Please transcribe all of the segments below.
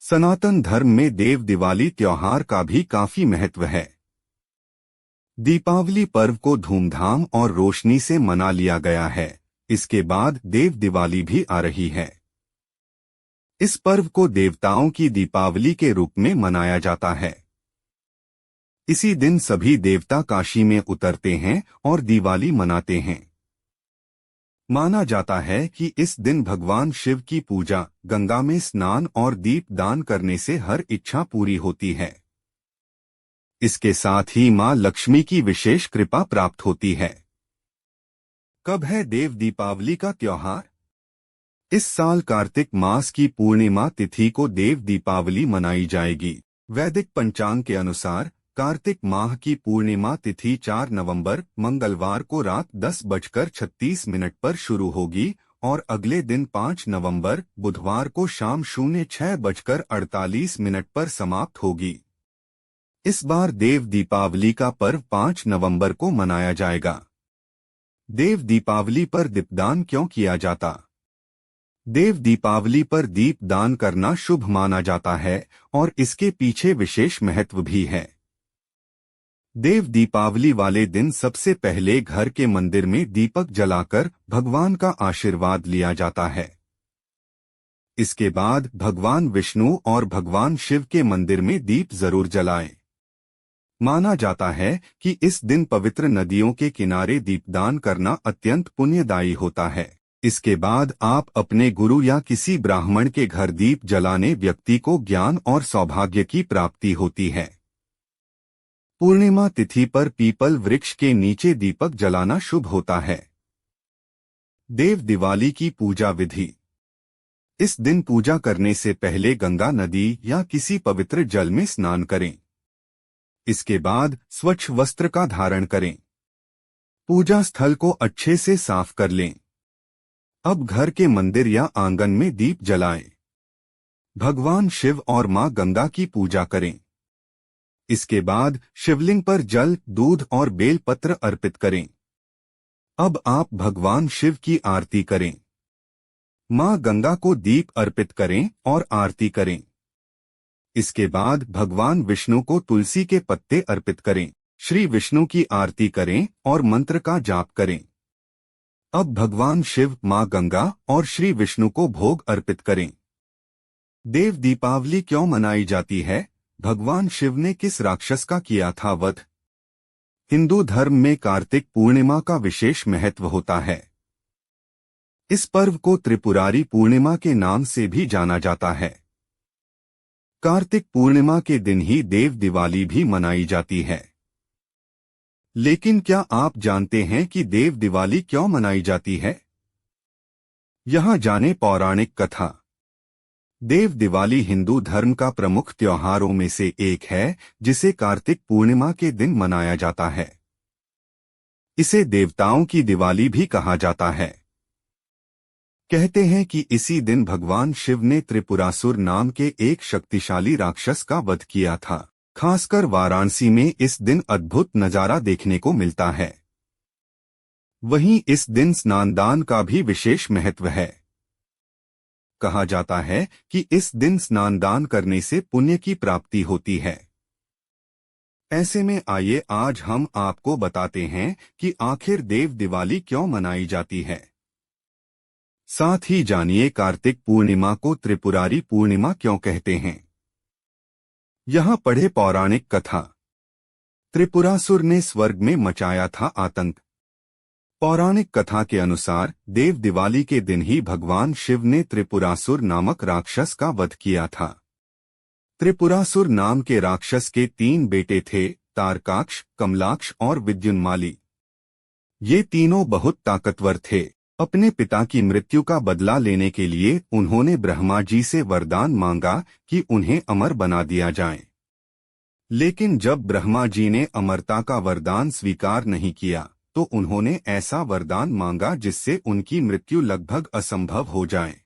सनातन धर्म में देव दिवाली त्योहार का भी काफी महत्व है। दीपावली पर्व को धूमधाम और रोशनी से मना लिया गया है। इसके बाद देव दिवाली भी आ रही है। इस पर्व को देवताओं की दीपावली के रूप में मनाया जाता है। इसी दिन सभी देवता काशी में उतरते हैं और दिवाली मनाते हैं। माना जाता है कि इस दिन भगवान शिव की पूजा, गंगा में स्नान और दीप दान करने से हर इच्छा पूरी होती है। इसके साथ ही मां लक्ष्मी की विशेष कृपा प्राप्त होती है। कब है देव दीपावली का त्योहार? इस साल कार्तिक मास की पूर्णिमा तिथि को देव दीपावली मनाई जाएगी। वैदिक पंचांग के अनुसार कार्तिक माह की पूर्णिमा तिथि 4 नवंबर मंगलवार को रात 10:36 पर शुरू होगी और अगले दिन 5 नवंबर बुधवार को शाम 06:48 पर समाप्त होगी। इस बार देव दीपावली का पर्व 5 नवंबर को मनाया जाएगा। देव दीपावली पर दीपदान क्यों किया जाता? देव दीपावली पर दीप दान करना शुभ माना जाता है और इसके पीछे विशेष महत्व भी है। देव दीपावली वाले दिन सबसे पहले घर के मंदिर में दीपक जलाकर भगवान का आशीर्वाद लिया जाता है। इसके बाद भगवान विष्णु और भगवान शिव के मंदिर में दीप जरूर जलाएं। माना जाता है कि इस दिन पवित्र नदियों के किनारे दीपदान करना अत्यंत पुण्यदायी होता है। इसके बाद आप अपने गुरु या किसी ब्राह्मण के घर दीप जलाने व्यक्ति को ज्ञान और सौभाग्य की प्राप्ति होती है। पूर्णिमा तिथि पर पीपल वृक्ष के नीचे दीपक जलाना शुभ होता है। देव दिवाली की पूजा विधि। इस दिन पूजा करने से पहले गंगा नदी या किसी पवित्र जल में स्नान करें। इसके बाद स्वच्छ वस्त्र का धारण करें। पूजा स्थल को अच्छे से साफ कर लें। अब घर के मंदिर या आंगन में दीप जलाएं। भगवान शिव और मां गंगा की पूजा करें। इसके बाद शिवलिंग पर जल, दूध और बेल पत्र अर्पित करें। अब आप भगवान शिव की आरती करें। मां गंगा को दीप अर्पित करें और आरती करें। इसके बाद भगवान विष्णु को तुलसी के पत्ते अर्पित करें। श्री विष्णु की आरती करें और मंत्र का जाप करें। अब भगवान शिव, मां गंगा और श्री विष्णु को भोग अर्पित करें। देव दीपावली क्यों मनाई जाती है? भगवान शिव ने किस राक्षस का किया था वध? हिंदू धर्म में कार्तिक पूर्णिमा का विशेष महत्व होता है। इस पर्व को त्रिपुरारी पूर्णिमा के नाम से भी जाना जाता है। कार्तिक पूर्णिमा के दिन ही देव दिवाली भी मनाई जाती है। लेकिन क्या आप जानते हैं कि देव दिवाली क्यों मनाई जाती है? यहाँ जाने पौराणिक कथा। देव दिवाली हिंदू धर्म का प्रमुख त्योहारों में से एक है, जिसे कार्तिक पूर्णिमा के दिन मनाया जाता है। इसे देवताओं की दिवाली भी कहा जाता है। कहते हैं कि इसी दिन भगवान शिव ने त्रिपुरासुर नाम के एक शक्तिशाली राक्षस का वध किया था। खासकर वाराणसी में इस दिन अद्भुत नजारा देखने को मिलता है। वहीं इस दिन स्नानदान का भी विशेष महत्व है। कहा जाता है कि इस दिन स्नानदान करने से पुण्य की प्राप्ति होती है। ऐसे में आइए आज हम आपको बताते हैं कि आखिर देव दिवाली क्यों मनाई जाती है। साथ ही जानिए कार्तिक पूर्णिमा को त्रिपुरारी पूर्णिमा क्यों कहते हैं। यहाँ पढ़े पौराणिक कथा। त्रिपुरासुर ने स्वर्ग में मचाया था आतंक। पौराणिक कथा के अनुसार देव दिवाली के दिन ही भगवान शिव ने त्रिपुरासुर नामक राक्षस का वध किया था। त्रिपुरासुर नाम के राक्षस के 3 बेटे थे, तारकाक्ष, कमलाक्ष और विद्युन्माली। ये तीनों बहुत ताकतवर थे। अपने पिता की मृत्यु का बदला लेने के लिए उन्होंने ब्रह्मा जी से वरदान मांगा कि उन्हें अमर बना दिया जाए। लेकिन जब ब्रह्मा जी ने अमरता का वरदान स्वीकार नहीं किया, तो उन्होंने ऐसा वरदान मांगा जिससे उनकी मृत्यु लगभग असंभव हो जाए।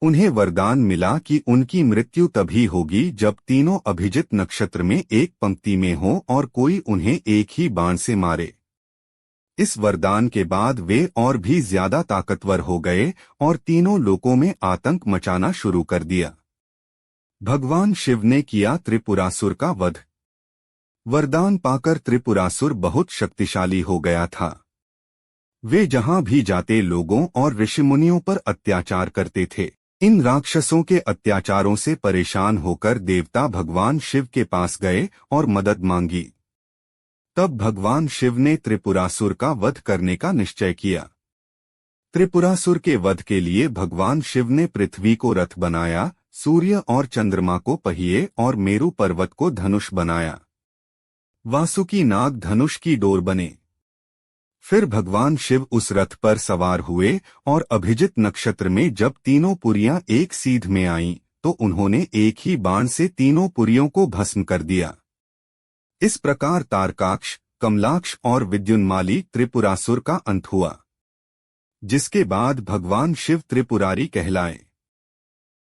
उन्हें वरदान मिला कि उनकी मृत्यु तभी होगी जब तीनों अभिजित नक्षत्र में एक पंक्ति में हो और कोई उन्हें एक ही बाण से मारे। इस वरदान के बाद वे और भी ज्यादा ताकतवर हो गए और तीनों लोकों में आतंक मचाना शुरू कर दिया। भगवान शिव ने किया त्रिपुरासुर का वध। वरदान पाकर त्रिपुरासुर बहुत शक्तिशाली हो गया था। वे जहां भी जाते लोगों और ऋषिमुनियों पर अत्याचार करते थे। इन राक्षसों के अत्याचारों से परेशान होकर देवता भगवान शिव के पास गए और मदद मांगी। तब भगवान शिव ने त्रिपुरासुर का वध करने का निश्चय किया। त्रिपुरासुर के वध के लिए भगवान शिव ने पृथ्वी को रथ बनाया, सूर्य और चंद्रमा को पहिए और मेरु पर्वत को धनुष बनाया। वासुकी नाग धनुष की डोर बने। फिर भगवान शिव उस रथ पर सवार हुए और अभिजित नक्षत्र में जब तीनों पुरियां एक सीध में आईं, तो उन्होंने एक ही बाण से तीनों पुरियों को भस्म कर दिया। इस प्रकार तारकाक्ष, कमलाक्ष और विद्युन्माली त्रिपुरासुर का अंत हुआ, जिसके बाद भगवान शिव त्रिपुरारी कहलाए।